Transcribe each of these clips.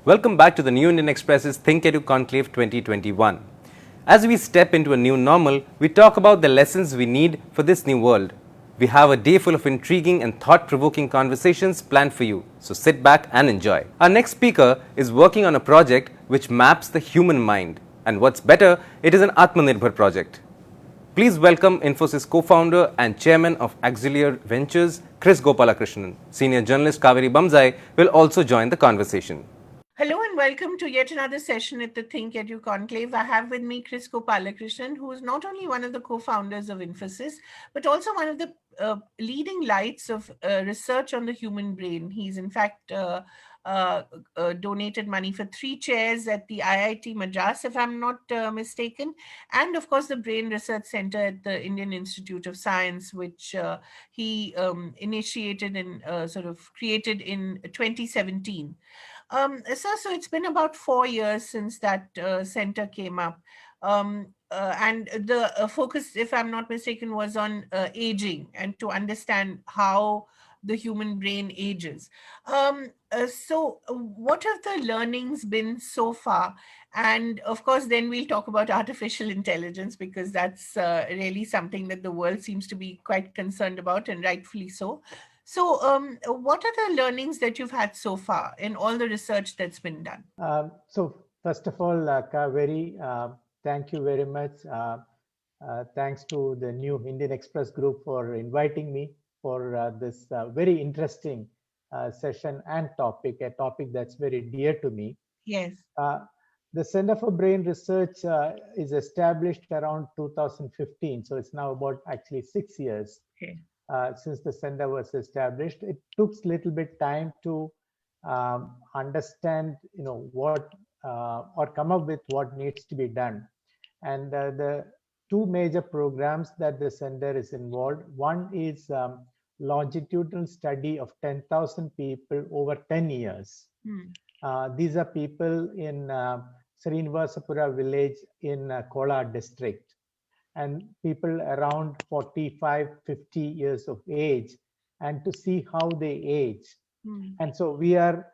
Welcome back to the New Indian Express's ThinkEDU Conclave 2021. As we step into a new normal, we talk about the lessons we need for this new world. We have a day full of intriguing and thought-provoking conversations planned for you, so sit back and enjoy. Our next speaker is working on a project which maps the human mind. And what's better, it is an Atmanirbhar project. Please welcome Infosys co-founder and chairman of Auxiliar Ventures, Kris Gopalakrishnan. Senior journalist Kaveri Bamzai will also join the conversation. Hello and welcome to yet another session at the ThinkEDU Conclave. I have with me Kris Gopalakrishnan, who is not only one of the co-founders of Infosys, but also one of the leading lights of research on the human brain. He's in fact donated money for 3 chairs at the IIT Madras, if I'm not mistaken, and of course the Brain Research Center at the Indian Institute of Science, which he initiated and sort of created in 2017. So it's been about 4 years since that center came up. And the focus, if I'm not mistaken, was on aging and to understand how the human brain ages. What have the learnings been so far? And of course, then we'll talk about artificial intelligence because that's really something that the world seems to be quite concerned about, and rightfully so. So, what are the learnings that you've had so far in all the research that's been done? So first of all, Kaveri, thank you very much. Thanks to the new Indian Express Group for inviting me for this very interesting session and topic, a topic that's very dear to me. Yes. The Center for Brain Research is established around 2015, so it's now about actually 6 years. Okay. Since the center was established. It took a little bit time to understand, what or come up with what needs to be done. And the two major programs that the center is involved. One is longitudinal study of 10,000 people over 10 years. These are people in Srinivasapura village in Kolar district, and people around 45, 50 years of age, and to see how they age. And so we are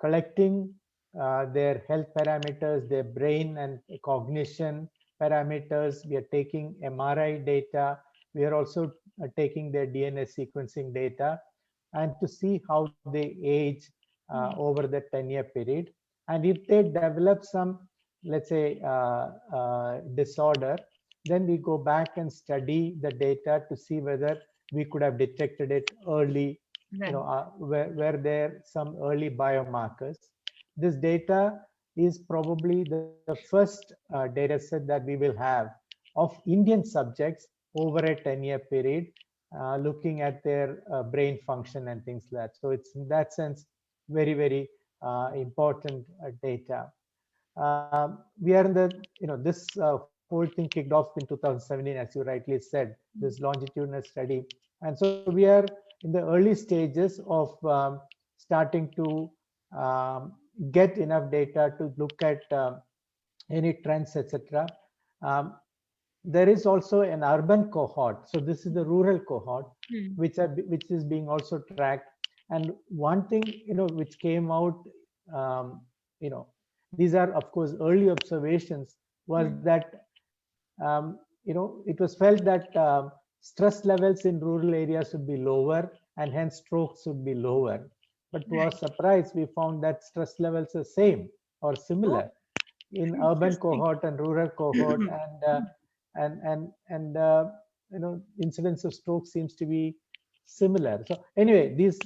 collecting their health parameters, their brain and cognition parameters. We are taking MRI data. We are also taking their DNA sequencing data, and to see how they age over the 10-year period. And if they develop some, let's say, disorder, then we go back and study the data to see whether we could have detected it early. Right. Were there some early biomarkers. This data is probably the first data set that we will have of Indian subjects over a 10-year period, looking at their brain function and things like that. So it's in that sense very, very important data. We are in the, this whole thing kicked off in 2017, as you rightly said, this longitudinal study. And so we are in the early stages of starting to get enough data to look at any trends, etc. Um, there is also an urban cohort. So this is the rural cohort, which is being also tracked. And one thing, which came out, these are of course early observations, was that it was felt that stress levels in rural areas would be lower, and hence strokes would be lower. But to our surprise, we found that stress levels are same or similar in urban cohort and rural cohort, and incidence of stroke seems to be similar. So anyway, these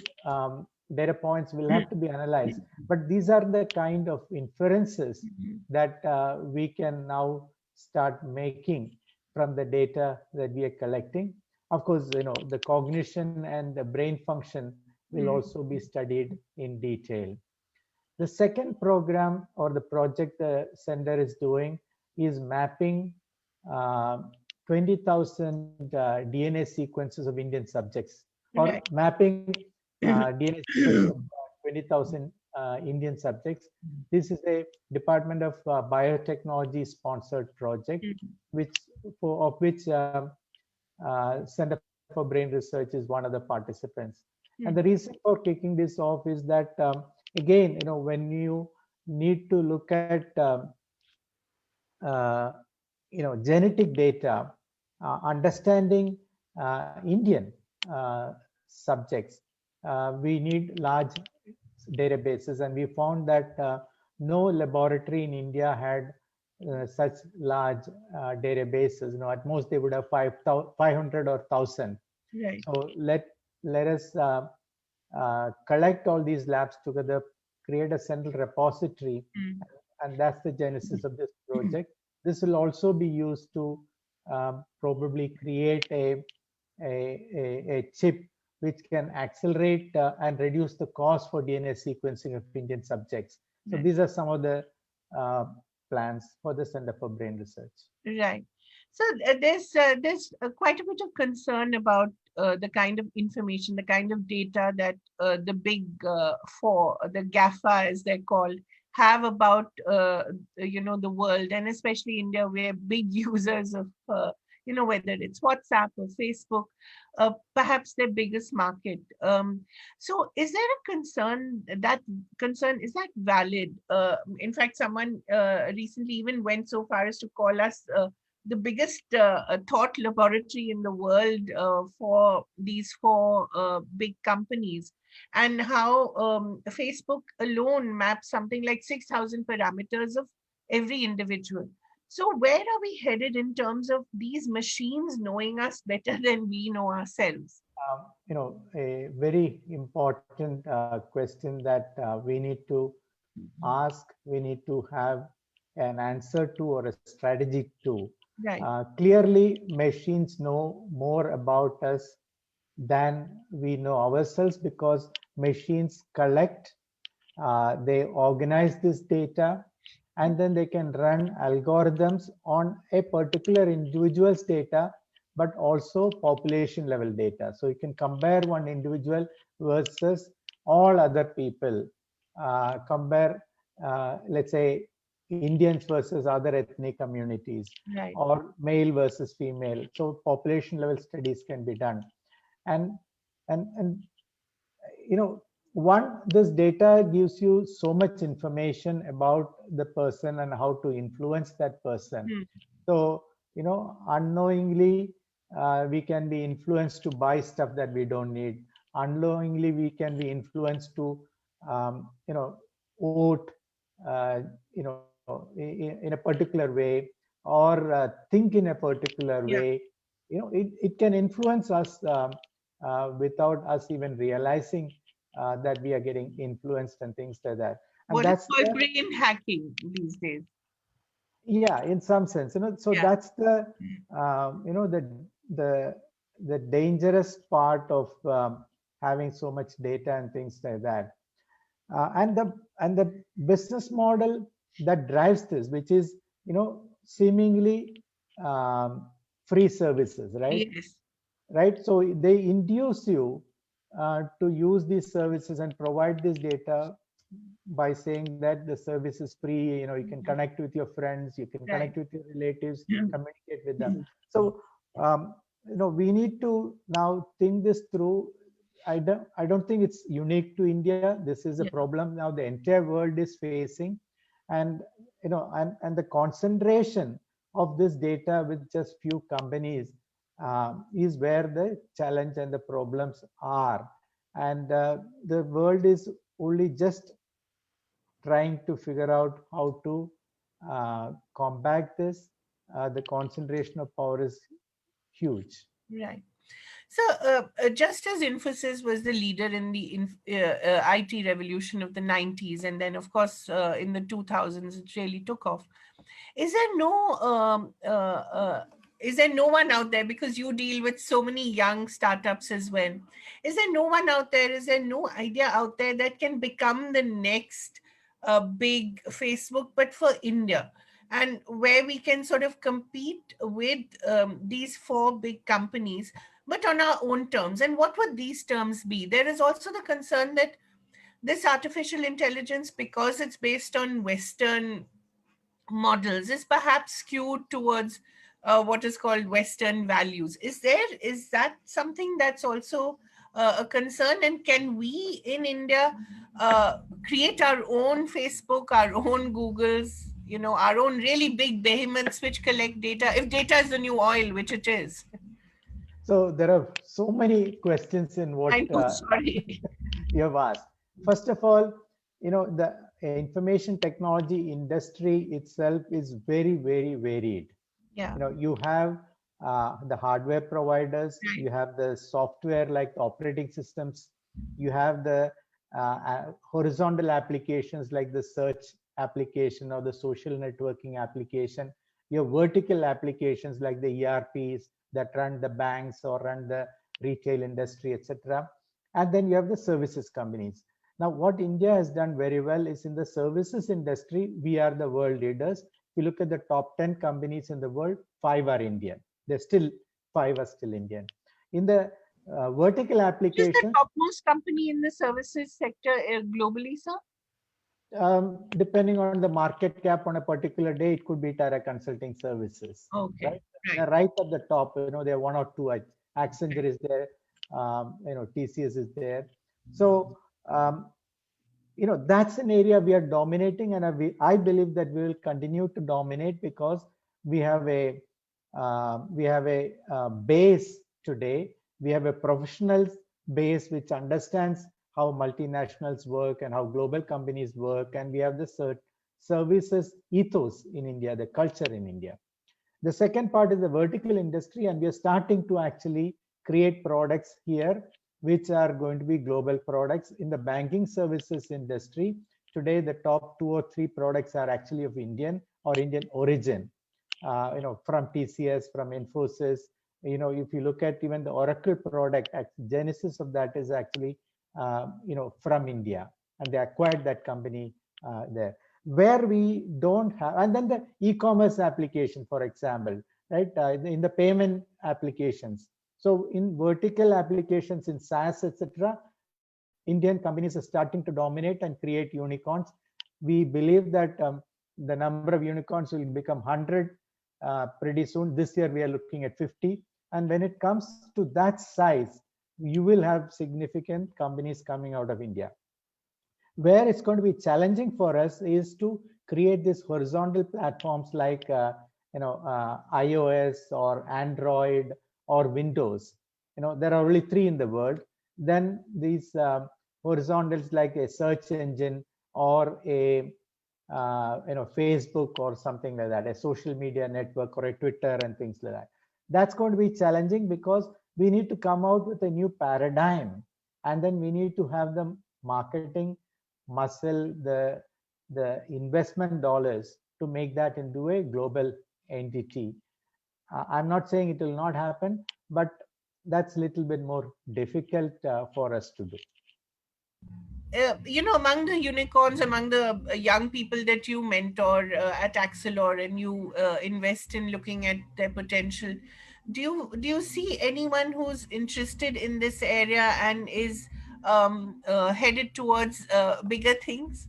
data points will have to be analyzed, but these are the kind of inferences that we can now start making from the data that we are collecting. Of course, the cognition and the brain function will also be studied in detail. The second program or the project the center is doing is mapping 20,000 DNA sequences of Indian subjects, or mapping DNA sequences of 20,000 Indian subjects. This is a Department of Biotechnology sponsored project, of which Center for Brain Research is one of the participants. And the reason for kicking this off is that again, when you need to look at uh, genetic data, understanding Indian subjects. We need large databases, and we found that no laboratory in India had such large databases. At most they would have 500 or 1,000. Right. So let us collect all these labs together, create a central repository, Mm. and that's the genesis of this project. This will also be used to probably create a chip which can accelerate and reduce the cost for DNA sequencing of Indian subjects. So Right. these are some of the uh, plans for the Center for Brain Research. Right. So there's quite a bit of concern about the kind of information, the kind of data that the big four, the GAFA as they're called, have about the world, and especially India. We're big users of whether it's WhatsApp or Facebook, perhaps their biggest market. So is there a concern? That concern, is that valid? In fact, someone recently even went so far as to call us the biggest thought laboratory in the world for these four big companies, and how Facebook alone maps something like 6,000 parameters of every individual. So where are we headed in terms of these machines knowing us better than we know ourselves? A very important question that we need to ask, we need to have an answer to or a strategy to. Right. Clearly, machines know more about us than we know ourselves because machines collect, they organize this data, and then they can run algorithms on a particular individual's data, but also population level data. So you can compare one individual versus all other people, compare, let's say, Indians versus other ethnic communities, Right. or male versus female. So population level studies can be done. And and one, this data gives you so much information about the person and how to influence that person. Hmm. So unknowingly we can be influenced to buy stuff that we don't need. Unknowingly we can be influenced to vote in a particular way, or think in a particular Yeah. way. It can influence us without us even realizing that we are getting influenced and things like that. And What is that's called the, brain hacking these days. yeah, in some sense, so Yeah. that's the the the dangerous part of having so much data and things like that. And the business model that drives this, which is seemingly um, free services, right? Yes. Right, so they induce you to use these services and provide this data by saying that the service is free. You can connect with your friends, you can Right. connect with your relatives, communicate with them. So we need to now think this through. I don't think it's unique to India. This is a Yeah. problem now the entire world is facing. And and the concentration of this data with just few companies is where the challenge and the problems are. And the world is only just trying to figure out how to combat this. The concentration of power is huge. Right. So, just as Infosys was the leader in the IT revolution of the 90s, and then, of course, in the 2000s, it really took off. Is there no is there no one out there, because you deal with so many young startups as well? Is there no one out there? Is there no idea out there that can become the next big Facebook, but for India? And where we can sort of compete with these four big companies, but on our own terms. And what would these terms be? There is also the concern that this artificial intelligence, because it's based on Western models, is perhaps skewed towards what is called Western values. Is that something that's also a concern? And can we in India uh, create our own Facebook, our own Googles, our own really big behemoths which collect data, if data is the new oil, which it is? So there are so many questions in what I know, sorry. you have asked. First of all, the information technology industry itself is very, very varied. Yeah, You have the hardware providers, right. you have the software like the operating systems, you have the horizontal applications like the search application or the social networking application, your vertical applications like the ERPs that run the banks or run the retail industry, etc. And then you have the services companies. Now, what India has done very well is in the services industry, we are the world leaders. If you look at the top 10 companies in the world, five are Indian. They're still five are still Indian. In the vertical Which is the applications, topmost company in the services sector globally, sir? depending on the market cap on a particular day, it could be Tara Consulting Services, Okay, right? right. They're right at the top. There are one or two. Accenture is there. TCS is there. So um, that's an area we are dominating, and I believe that we will continue to dominate because we have a base today. We have a professional base which understands how multinationals work and how global companies work, and we have the services ethos in India, the culture in India. The second part is the vertical industry, and we are starting to actually create products here which are going to be global products. In the banking services industry, today the top two or three products are actually of Indian or Indian origin. From TCS, from Infosys. If you look at even the Oracle product, genesis of that is actually from India, and they acquired that company there. Where we don't have, and then the e-commerce application, for example, right? In the payment applications. So in vertical applications in SaaS, etc., Indian companies are starting to dominate and create unicorns. We believe that the number of unicorns will become 100 pretty soon. This year we are looking at 50. And when it comes to that size, you will have significant companies coming out of India. Where it's going to be challenging for us is to create these horizontal platforms like iOS or Android or Windows. There are only three in the world. Then these horizontals like a search engine or a Facebook or something like that, a social media network or a Twitter and things like that. That's going to be challenging because we need to come out with a new paradigm, and then we need to have the marketing muscle, the investment dollars to make that into a global entity. I'm not saying it will not happen, but that's a little bit more difficult for us to do. Among the unicorns, among the young people that you mentor at Axelor, and you invest in looking at their potential, do you see anyone who's interested in this area and is headed towards bigger things?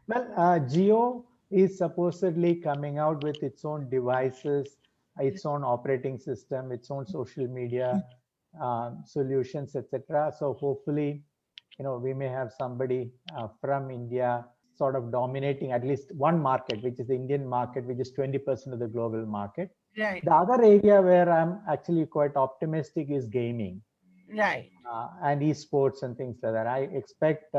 Well, Geo is supposedly coming out with its own devices, its own operating system, its own social media solutions, etc. So hopefully, we may have somebody from India sort of dominating at least one market, which is the Indian market, which is 20% of the global market. Right, The other area where I'm actually quite optimistic is gaming right. and esports and things like that. I expect,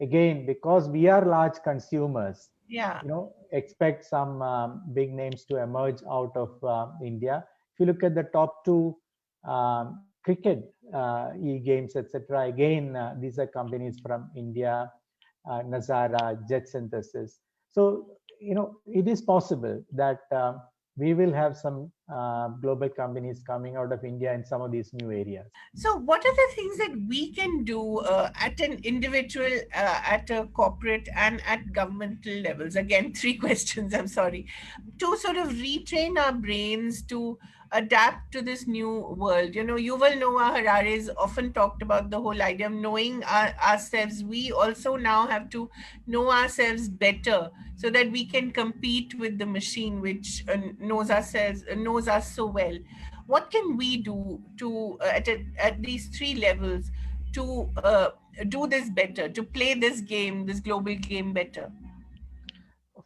again, because we are large consumers, Yeah, expect some big names to emerge out of India. If you look at the top two cricket e-games, etc., again, these are companies from India, Nazara, Jet Synthesis. So, it is possible that we will have some global companies coming out of India in some of these new areas. so what are the things that we can do at an individual, at a corporate, and at governmental levels? Again, three questions, I'm sorry, to sort of retrain our brains to adapt to this new world. Yuval Noah Harari's often talked about the whole idea of knowing ourselves. We also now have to know ourselves better so that we can compete with the machine, which knows us so well. What can we do to at these three levels to do this better, to play this game, this global game better?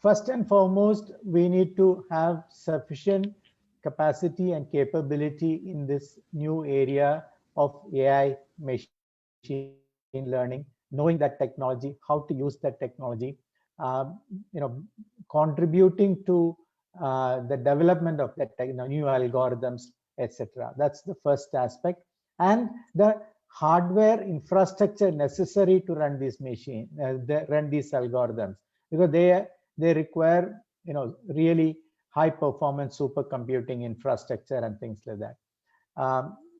First and foremost, we need to have sufficient capacity and capability in this new area of AI, machine learning, knowing that technology, how to use that technology, um, you know, contributing to the development of that new algorithms, etc. That's the first aspect, and the hardware infrastructure necessary to run these run these algorithms, because they require really high performance supercomputing infrastructure and things like that.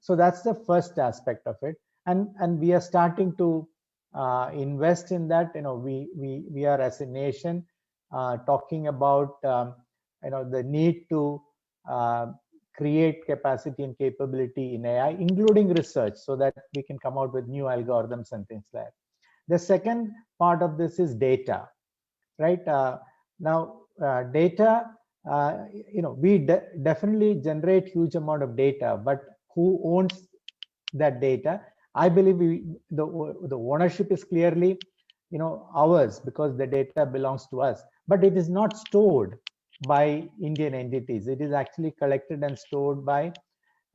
So that's the first aspect of it, and we are starting to invest in that. We are as a nation talking about the need to uh, create capacity and capability in AI, including research, so that we can come out with new algorithms and things like that. The second part of this is data, right? Now, data, we definitely generate huge amount of data, but who owns that data? I believe the ownership is clearly, ours, because the data belongs to us, but it is not stored by Indian entities. It is actually collected and stored by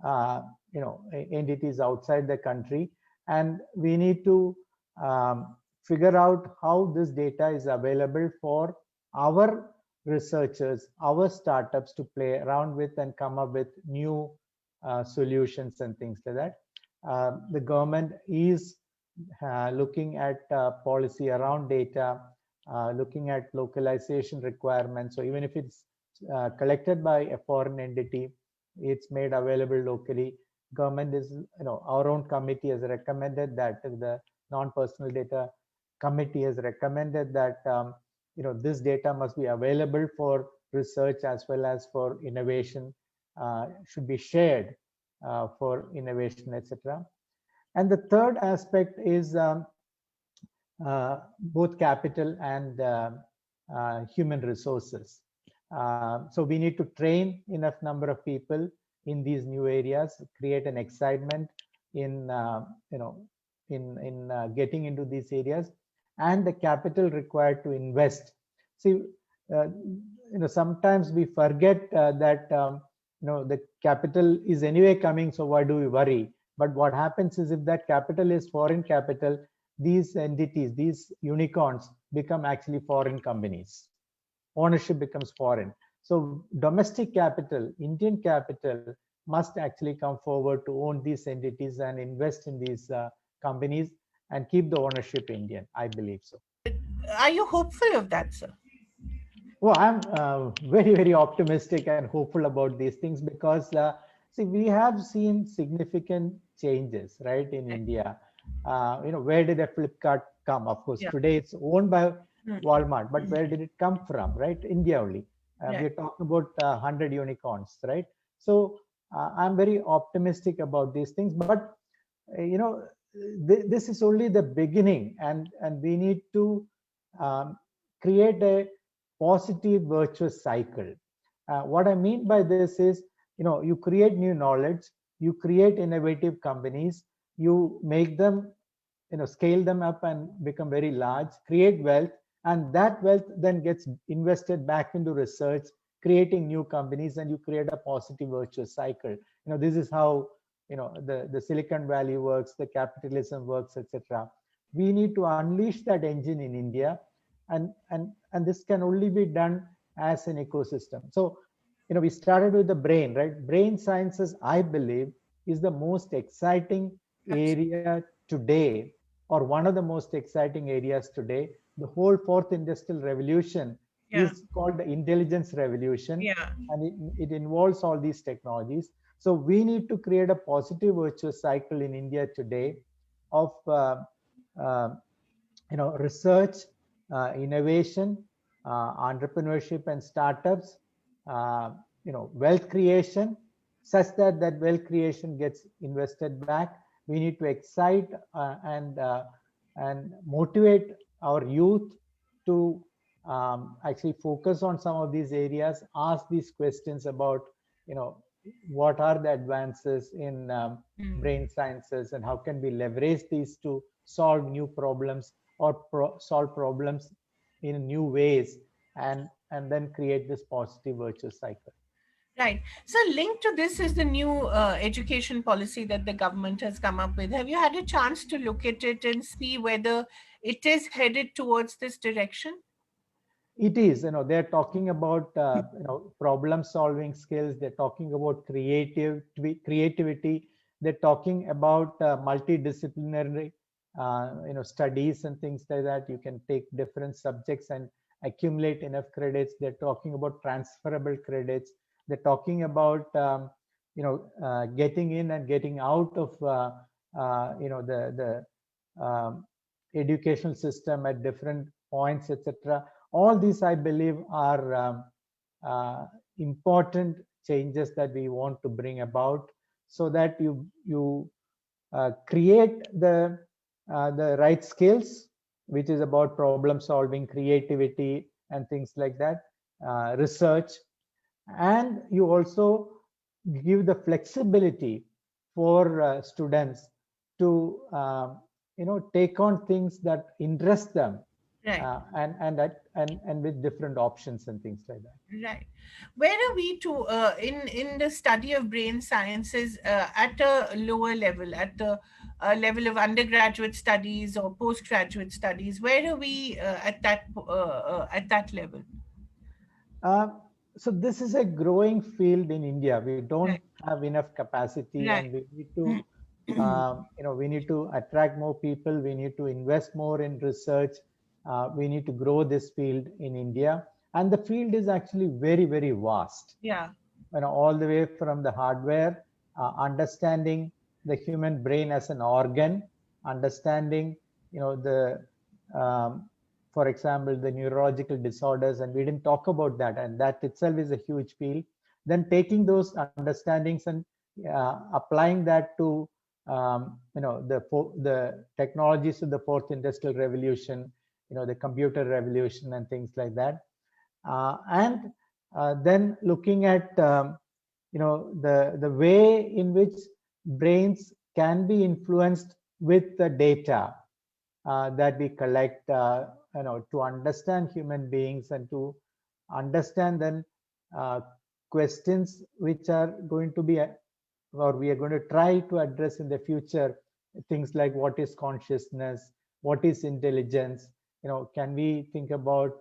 uh, entities outside the country, and we need to figure out how this data is available for our researchers, our startups to play around with and come up with new solutions and things like that. The government is looking at policy around data, looking at localization requirements. So even if it's collected by a foreign entity, it's made available locally. Government is, our own committee has recommended that, the non-personal data committee has recommended that, this data must be available for research as well as for innovation, should be shared for innovation, etc. And the third aspect is both capital and human resources. So we need to train enough number of people in these new areas, create an excitement in getting into these areas, and the capital required to invest. See, uh, sometimes we forget that the capital is anyway coming, so why do we worry? But what happens is, if that capital is foreign capital, these entities, these unicorns, become actually foreign companies. Ownership becomes foreign. So domestic capital, Indian capital, must actually come forward to own these entities and invest in these companies and keep the ownership Indian. I believe so. Are you hopeful of that, sir? Well, I'm very, very optimistic and hopeful about these things, because, see, we have seen significant changes, right, in India. Where did a Flipkart come? Of course, Yeah. today it's owned by Mm. Walmart, but where did it come from, right? India only. Right. We're talking about 100 unicorns, right? So I'm very optimistic about these things, but uh, you know, this is only the beginning, and we need to um, create a positive virtuous cycle. What I mean by this is, you create new knowledge, you create innovative companies, you make them, scale them up and become very large, create wealth, and that wealth then gets invested back into research, creating new companies, and you create a positive virtuous cycle. This is how the Silicon Valley works, the capitalism works, etc. We need to unleash that engine in India, and this can only be done as an ecosystem. So we started with the brain, right? Brain sciences, I believe, is the most exciting Absolutely. area today, or one of the most exciting areas today. The whole fourth industrial revolution Yeah. is called the intelligence revolution, Yeah. and it involves all these technologies. So we need to create a positive virtuous cycle in India today of uh, research, innovation, entrepreneurship and startups, uh, wealth creation, such that that wealth creation gets invested back. We need to excite and motivate our youth to actually focus on some of these areas, ask these questions about what are the advances in brain sciences, and how can we leverage these to solve new problems or solve problems in new ways, and then create this positive virtuous cycle. Right. So, linked to this is the new education policy that the government has come up with. Have you had a chance to look at it and see whether it is headed towards this direction? It is, they're talking about problem solving skills, they're talking about creativity, they're talking about multidisciplinary studies and things like that. You can take different subjects and accumulate enough credits. They're talking about transferable credits. They're talking about getting in and getting out of the educational system at different points, etc. All these, I believe, are important changes that we want to bring about, so that you create the right skills, which is about problem solving, creativity, and things like that, research, and you also give the flexibility for students to take on things that interest them, Right. and with different options and things like that. Right. Where are we to in the study of brain sciences at a lower level, at the level of undergraduate studies or postgraduate studies? Where are we at that level? Uh, so this is a growing field in India. We don't Right. have enough capacity, Right. and we need to, we need to attract more people. We need to invest more in research. We need to grow this field in India, and the field is actually very, very vast. Yeah. All the way from the hardware, understanding the human brain as an organ, understanding the for example the neurological disorders, and we didn't talk about that, and that itself is a huge field. Then taking those understandings and applying that to the technologies of the fourth industrial revolution, the computer revolution and things like that, and then looking at the way in which brains can be influenced with the data that we collect, to understand human beings, and to understand then uh, questions which are going to be or we are going to try to address in the future, things like what is consciousness, what is intelligence, can we think about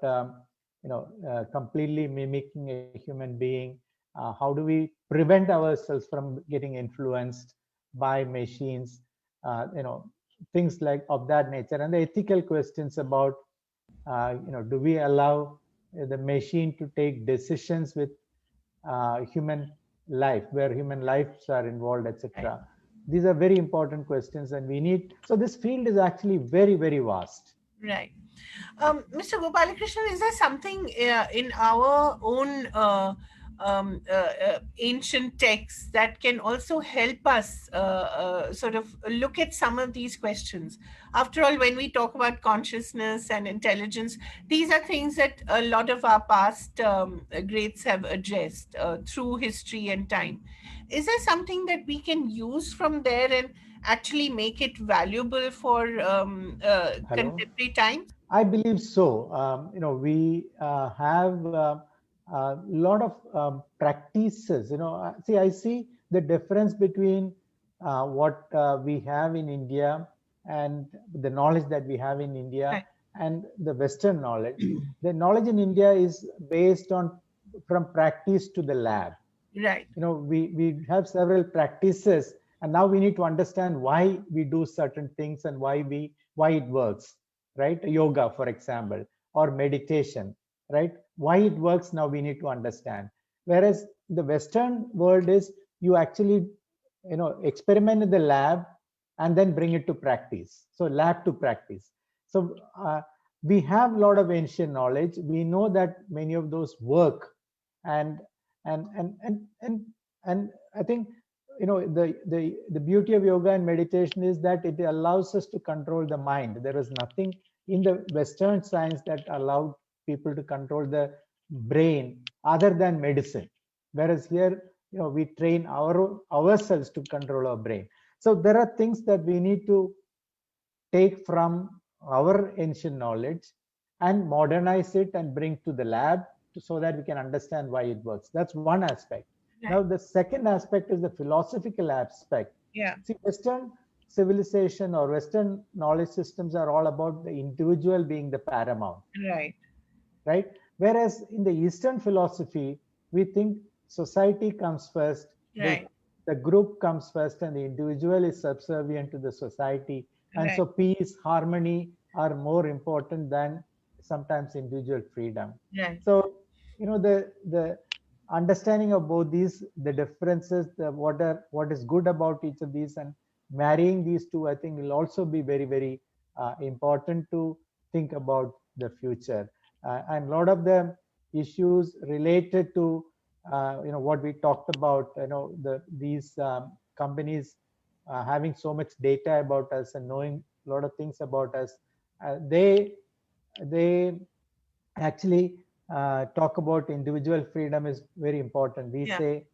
completely mimicking a human being, how do we prevent ourselves from getting influenced by machines, things like of that nature, and the ethical questions about do we allow the machine to take decisions with human life, where human lives are involved, Right. etc. These are very important questions, and we need, so this field is actually very, very vast. Right. Mr. Gopalakrishnan, is there something in our own ancient texts that can also help us sort of look at some of these questions? After all, when we talk about consciousness and intelligence, these are things that a lot of our past greats have addressed through history and time. Is there something that we can use from there and actually make it valuable for Hello. contemporary times? I believe so. We have a lot of practices. See, I see the difference between what we have in India and the knowledge that we have in India Right. and the Western knowledge. The knowledge in India is based on from practice to the lab. Right. We have several practices, and now we need to understand why we do certain things and why it works, right? Yoga, for example, or meditation, right? Why it works, now we need to understand. Whereas the Western world is, you actually experiment in the lab and then bring it to practice. So lab to practice. So we have a lot of ancient knowledge. We know that many of those work, and and and and and, and I think the beauty of yoga and meditation is that it allows us to control the mind. There is nothing in the Western science that allowed people to control the brain other than medicine. Whereas here we train ourselves to control our brain. So there are things that we need to take from our ancient knowledge and modernize it and bring to the lab so that we can understand why it works. That's one aspect. Now, Right. the second aspect is the philosophical aspect. Yeah. See, Western civilization or Western knowledge systems are all about the individual being the paramount, Right. right? Whereas in the Eastern philosophy, we think society comes first, Right. the group comes first, and the individual is subservient to the society. And Right. so peace, harmony are more important than sometimes individual freedom. Right. So, the understanding of both these, the differences, what is good about each of these, and marrying these two, I think will also be very, very important to think about the future. And a lot of the issues related to what we talked about, these companies having so much data about us and knowing a lot of things about us, they actually talk about individual freedom is very important. We Yeah. say,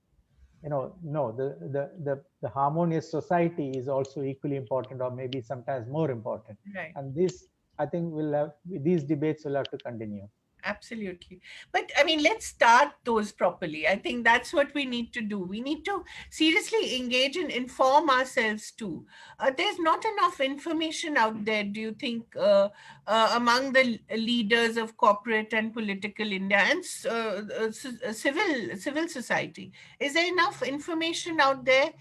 no, the harmonious society is also equally important, or maybe sometimes more important. Right. And this, I think, will have these debates will have to continue. Absolutely. But I mean, let's start those properly. I think that's what we need to do. We need to seriously engage and inform ourselves too. There's not enough information out there, do you think, among the leaders of corporate and political India and civil society? Is there enough information out there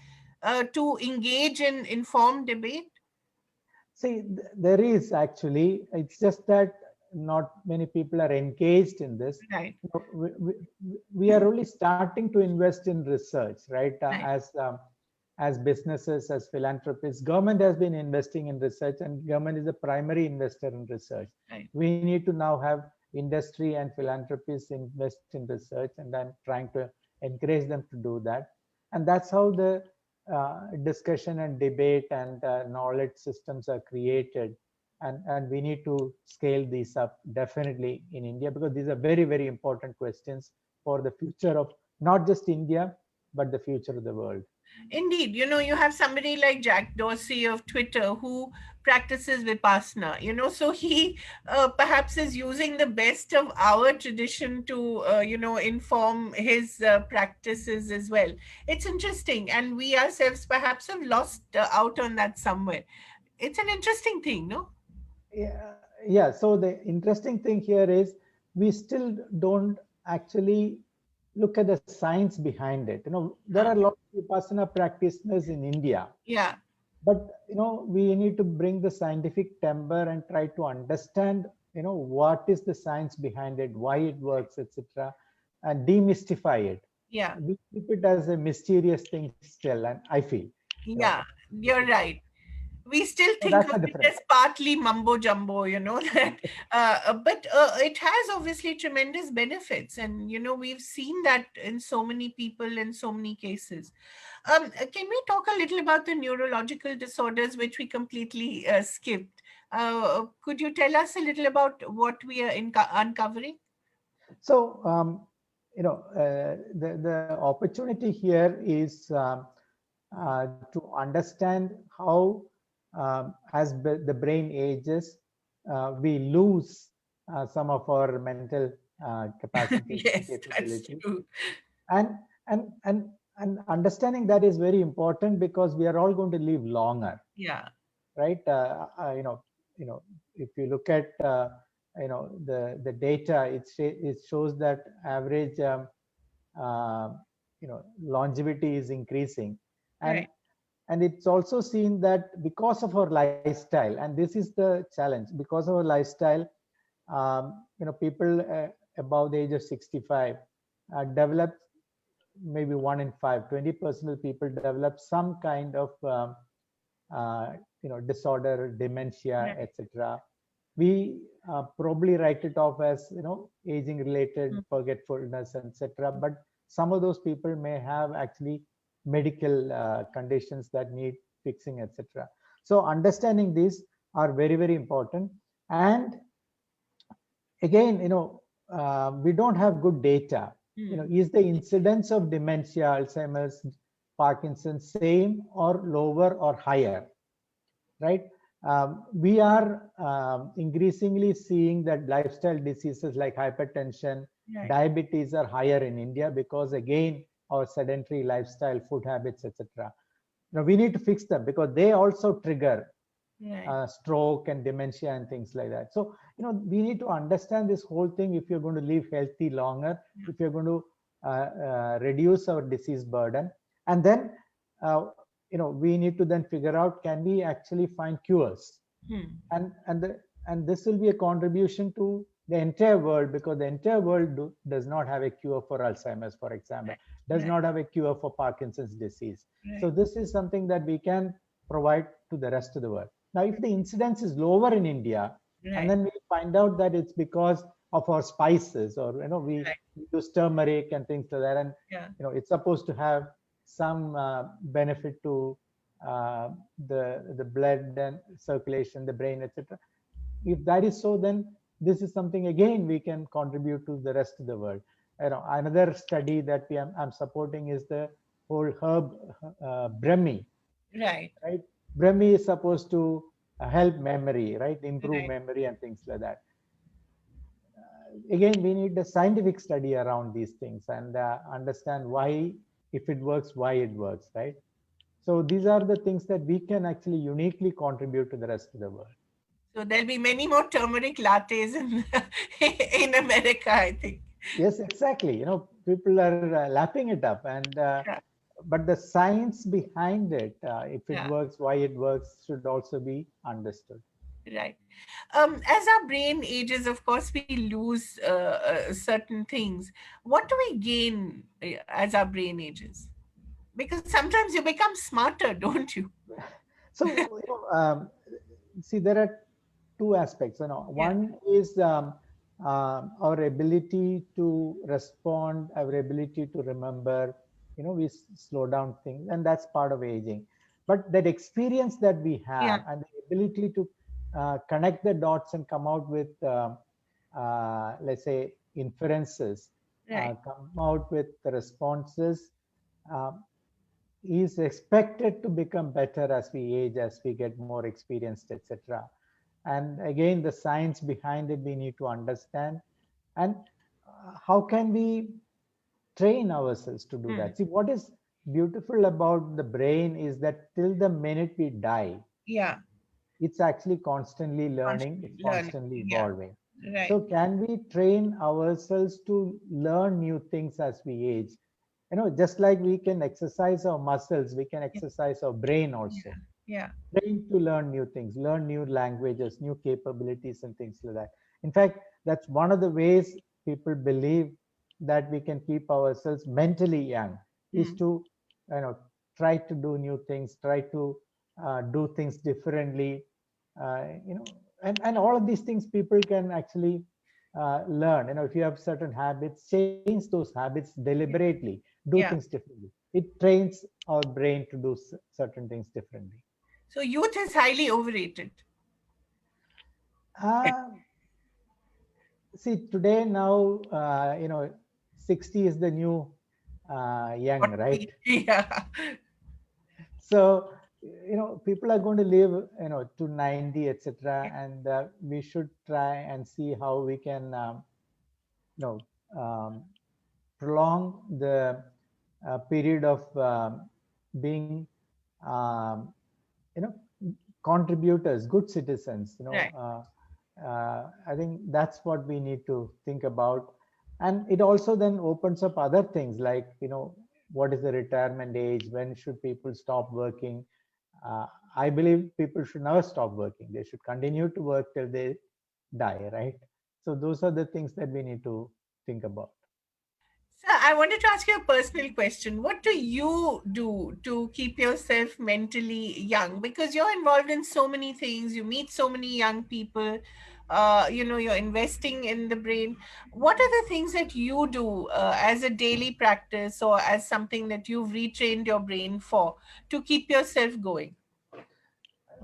to engage in informed debate? See, there is actually, it's just that not many people are engaged in this. Right. We are only starting to invest in research, right? Right. As businesses, as philanthropists, government has been investing in research, and government is a primary investor in research. Right. We need to now have industry and philanthropists invest in research, and I'm trying to encourage them to do that. And that's how the discussion and debate and knowledge systems are created. And we need to scale these up definitely in India, because these are very, very important questions for the future of not just India, but the future of the world. Indeed, you have somebody like Jack Dorsey of Twitter who practices Vipassana, so he perhaps is using the best of our tradition to, inform his practices as well. It's interesting. And we ourselves perhaps have lost out on that somewhere. It's an interesting thing, no? Yeah. So the interesting thing here is we still don't actually look at the science behind it. There Huh. are a lot of Vipassana practitioners in India, Yeah. but we need to bring the scientific timbre and try to understand what is the science behind it, why it works, etc., and demystify it. Yeah. We keep it as a mysterious thing still, and I feel, Yeah. You're right. We still so think that's of the it difference. as partly mumbo jumbo, that, but it has obviously tremendous benefits, and we've seen that in so many people in so many cases. Can we talk a little about the neurological disorders, which we completely skipped? Could you tell us a little about what we are uncovering? So, the opportunity here is to understand how, as the brain ages, we lose some of our mental capacities and Yes, that's capabilities, true. and and and and understanding that is very important, because we are all going to live longer, Yeah. right? If you look at the data, it shows that average uh, longevity is increasing, and Right. and it's also seen that because of our lifestyle, and this is the challenge, because of our lifestyle, people above the age of 65 develop, maybe 1 in 5, 20% of people develop some kind of uh, disorder, dementia, Right. etc. We probably write it off as aging related Mm. forgetfulness, etc. But some of those people may have actually medical conditions that need fixing, etc. So understanding these are very, very important. And again, we don't have good data. is the incidence of dementia, Alzheimer's, Parkinson's same or lower or higher, right? We are increasingly seeing that lifestyle diseases like hypertension, Right. diabetes are higher in India because again, our sedentary lifestyle, food habits, etc. Now we need to fix them because they also trigger Right. stroke and dementia and things like that. So, we need to understand this whole thing if you're going to live healthy longer, if you're going to reduce our disease burden. And then, we need to then figure out, can we actually find cures? Hmm. And this will be a contribution to the entire world, because the entire world does not have a cure for Alzheimer's, for example, Right. does Right. not have a cure for Parkinson's disease. So Right. this is something that we can provide to the rest of the world. Now, if the incidence is lower in India, and Right. then we find out that it's because of our spices, or we Right. use turmeric and things like that, and Yeah. it's supposed to have some benefit to the blood and circulation, the brain, etc. If that is so, then this is something again we can contribute to the rest of the world. Another study that I'm supporting is the whole herb brahmi, Right. right? Brahmi is supposed to help memory, right? Improve Right. memory and things like that. Again, we need a scientific study around these things and understand why, if it works, why it works, right? So these are the things that we can actually uniquely contribute to the rest of the world. So there'll be many more turmeric lattes in in America, I think. Yes, exactly. People are lapping it up, and Yeah. but the science behind it, if it Yeah. works, why it works, should also be understood. Right. As our brain ages, of course, we lose certain things. What do we gain as our brain ages? Because sometimes you become smarter, don't you? So, see, there are two aspects. Yeah. One is our ability to respond, our ability to remember. We slow down things, and that's part of aging. But that experience that we Yeah. have and the ability to connect the dots and come out with, let's say, inferences, Right. come out with the responses. Um, is expected to become better as we age, as we get more experienced, etc. And again, the science behind it we need to understand. And how can we train ourselves to do Hmm. that? See, what is beautiful about the brain is that till the minute we die, Yeah. it's actually constantly learning, Constantly it's learning. constantly Yeah. evolving. Right. So can we train ourselves to learn new things as we age? Just like we can exercise our muscles, we can Yeah. exercise our brain also. Yeah. Yeah. Train to learn new things, learn new languages, new capabilities, and things like that. In fact, that's one of the ways people believe that we can keep ourselves mentally young, is Hmm. to you know try to do new things, try to do things differently, and all of these things people can actually learn. If you have certain habits, change those habits Yeah. deliberately, do things Yeah. differently. It trains our brain to do certain things differently. So youth is highly overrated. uh, See, today now, 60 is the new young, What right? we, yeah. So, people are going to live, to 90, etc. And we should try and see how we can, you know, um, prolong the period of being, um, you know, contributors, good citizens. Right. I think that's what we need to think about. And it also then opens up other things like, what is the retirement age? When should people stop working? Uh, I believe people should never stop working. They should continue to work till they die, right? So those are the things that we need to think about. So I wanted to ask you a personal question. What do you do to keep yourself mentally young? Because you're involved in so many things, you meet so many young people, you're investing in the brain. What are the things that you do as a daily practice or as something that you've retrained your brain for to keep yourself going?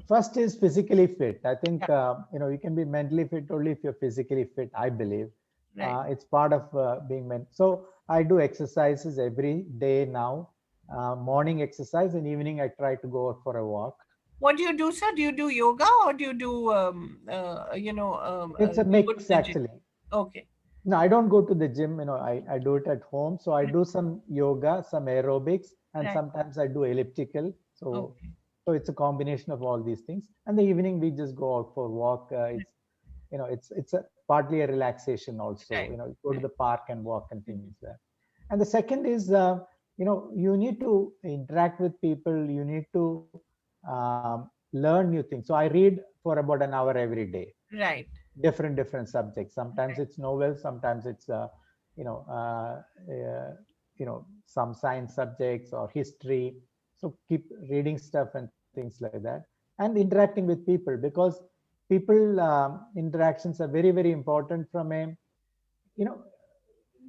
First is physically fit. I think Yeah, you can be mentally fit only if you're physically fit, I believe. right. It's part of being meant. So I do exercises every day now. Morning exercise and evening I try to go out for a walk. What do you do, sir? Do you do yoga or do you do, It's a do you go to mix the gym? actually. Okay. No, I don't go to the gym. I do it at home. So I do some yoga, some aerobics, and Right. sometimes I do elliptical. Okay. So it's a combination of all these things. And the evening we just go out for walk. It's a partly a relaxation also. Right. Go to Right. the park and walk and Mhm. things there. And the second is, you need to interact with people. You need to learn new things. So I read for about an hour every day, Right. different subjects. Sometimes it's novels, sometimes it's you know uh, uh, some science subjects or history. So keep reading stuff and things like that, and interacting with people, because people interactions are very important. From a, you know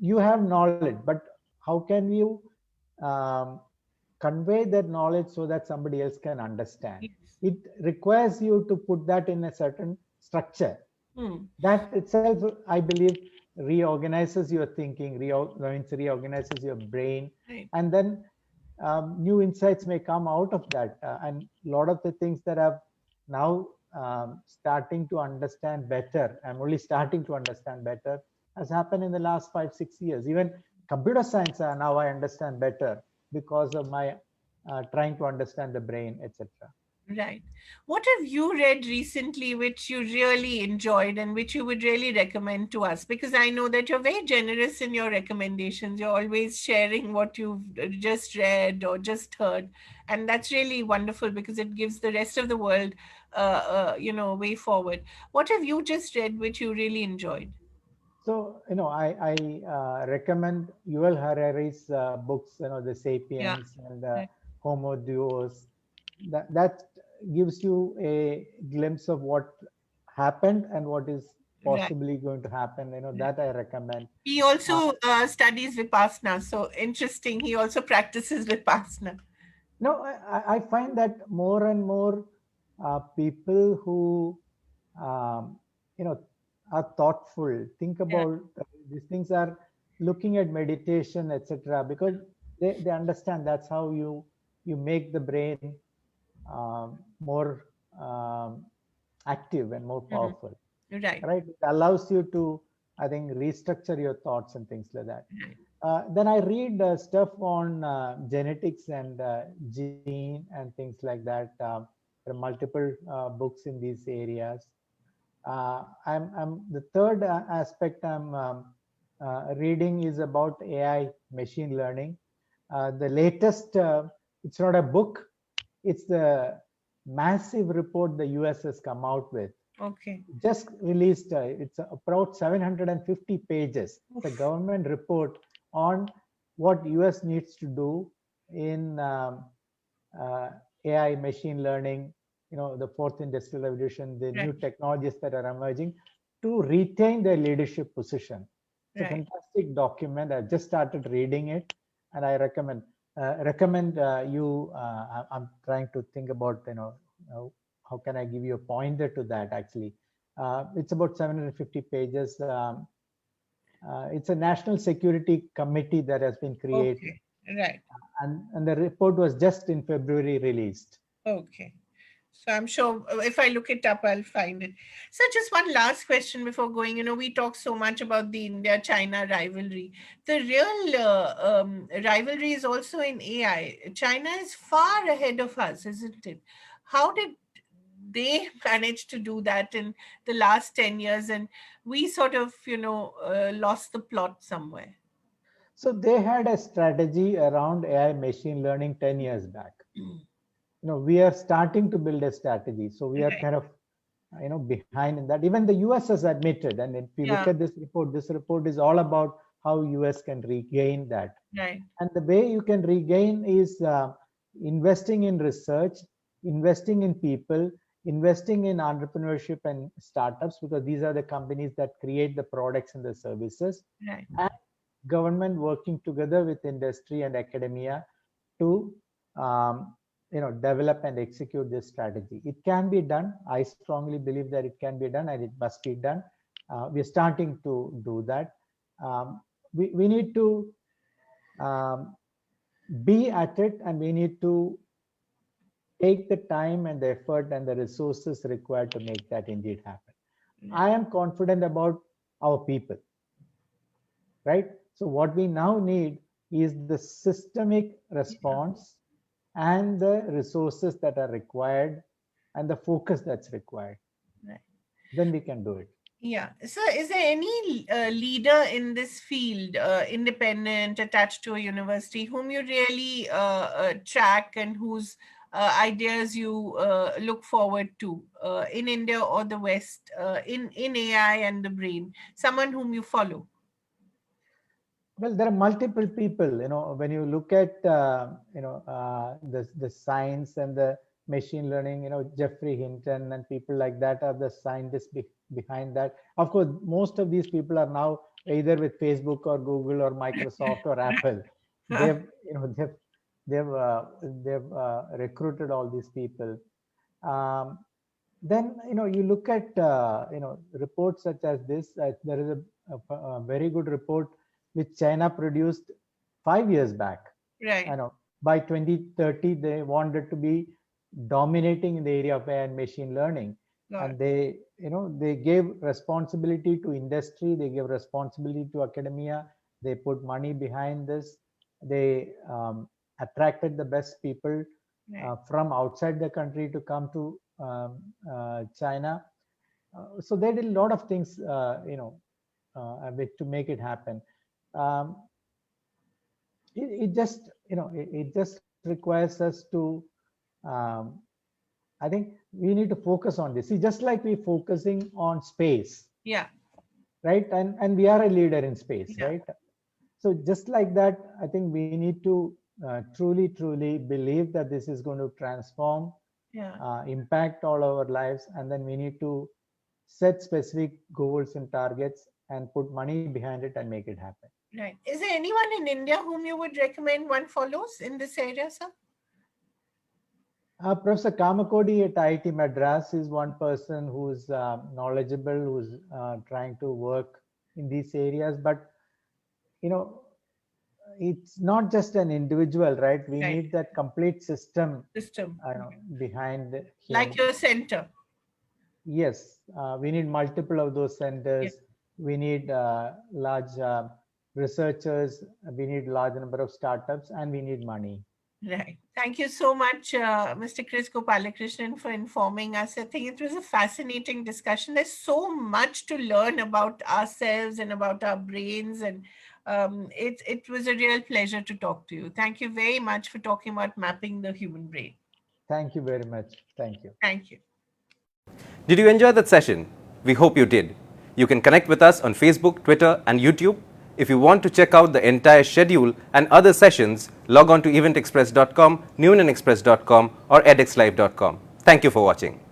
you have knowledge, but how can you um, convey that knowledge so that somebody else can understand? Yes. It requires you to put that in a certain structure. Hmm. That itself, I believe, reorganizes your thinking, reorganizes your brain, Right. and then new insights may come out of that. And a lot of the things that I've now starting to understand better, I'm only starting to understand better, has happened in the last 5 6 years. Even computer science, now I understand better because of my trying to understand the brain, etc. Right. What have you read recently which you really enjoyed and which you would really recommend to us? Because I know that you're very generous in your recommendations. You're always sharing what you've just read or just heard. And that's really wonderful because it gives the rest of the world, way forward. What have you just read which you really enjoyed? So, I recommend Yuval Harari's books, The Yeah. Sapiens and Right. Homo Deus. That gives you a glimpse of what happened and what is Right. possibly going to happen. Right. That I recommend. He Uh, also studies Vipassana. So interesting. He also practices Vipassana. no, I find that more and more people who um, you know are thoughtful, think Yeah. about these things, are looking at meditation, etc., because they understand that's how you make the brain more active and more Mhm. powerful, Right. right? It allows you to, I think, restructure your thoughts and things like that. Right. Then I read stuff on genetics and gene and things like that. There are multiple books in these areas. I'm the third aspect I'm reading is about AI, machine learning. The latest, it's not a book, it's the massive report the US has come out with, Okay. just released. It's about 750 pages. It's a Oof. government report on what US needs to do in uh, AI, machine learning, the fourth industrial revolution, the new Right. technologies that are emerging to retain their leadership position. It's a Right. fantastic document. I just started reading it, and I recommend you. I'm trying to think about how can I give you a pointer to that. Actually, it's about 750 pages. It's a national security committee that has been created, Okay. Right. and the report was just in February released. Okay. So I'm sure if I look it up, I'll find it. So just one last question before going. We talk so much about the India-China rivalry. The real rivalry is also in AI. China is far ahead of us, isn't it? How did they manage to do that in the last 10 years and we sort of, lost the plot somewhere? So they had a strategy around AI machine learning 10 years back. Mm. We are starting to build a strategy. So we are Right. kind of, behind in that. Even the US has admitted. And if you look Yeah. at this report is all about how US can regain that. Right. And the way you can regain is investing in research, investing in people, investing in entrepreneurship and startups, because these are the companies that create the products and the services, Right. and government working together with industry and academia to develop and execute this strategy. It can be done. I strongly believe that it can be done and it must be done. We're starting to do that. We need to um, be at it, and we need to take the time and the effort and the resources required to make that indeed happen. I am confident about our people, right? So what we now need is the systemic response and the resources that are required and the focus that's required. Right. Then we can do it. Yeah. So, is there any leader in this field, independent, attached to a university, whom you really track and whose ideas you look forward to in India or the West, in AI and the brain? Someone whom you follow? Well, there are multiple people. When you look at the science and the machine learning, Jeffrey Hinton and people like that are the scientists behind that. Of course, most of these people are now either with Facebook or Google or Microsoft or Apple. They've you know they've recruited all these people. Um, then you look at reports such as this. There is a very good report which China produced 5 years back. Right. By 2030 they wanted to be dominating in the area of AI and machine learning. And they gave responsibility to industry, they gave responsibility to academia, they put money behind this, they attracted the best people from outside the country to come to China. So they did a lot of things to make it happen. um, it just it just requires us to um, I think we need to focus on this. See, just like we're focusing on space, Yeah. right? And we are a leader in space, Yeah. right? So just like that, I think we need to truly believe that this is going to transform, impact all our lives, and then we need to set specific goals and targets and put money behind it and make it happen. Right. Is there anyone in India whom you would recommend one follows in this area, sir? Professor Kamakodi at IIT Madras is one person who's knowledgeable, who's trying to work in these areas. But, it's not just an individual, right? We need that complete system behind him. Like your center. Yes, we need multiple of those centers. Yes. We need large researchers. We need large number of startups, and we need money. Right. Thank you so much, Mr. Kris Gopalakrishnan, for informing us. I think it was a fascinating discussion. There's so much to learn about ourselves and about our brains, and it was a real pleasure to talk to you. Thank you very much for talking about mapping the human brain. Thank you very much. Thank you. Thank you. Did you enjoy that session? We hope you did. You can connect with us on Facebook, Twitter, and YouTube. If you want to check out the entire schedule and other sessions, log on to eventexpress.com, newinexpress.com, or edxlive.com. Thank you for watching.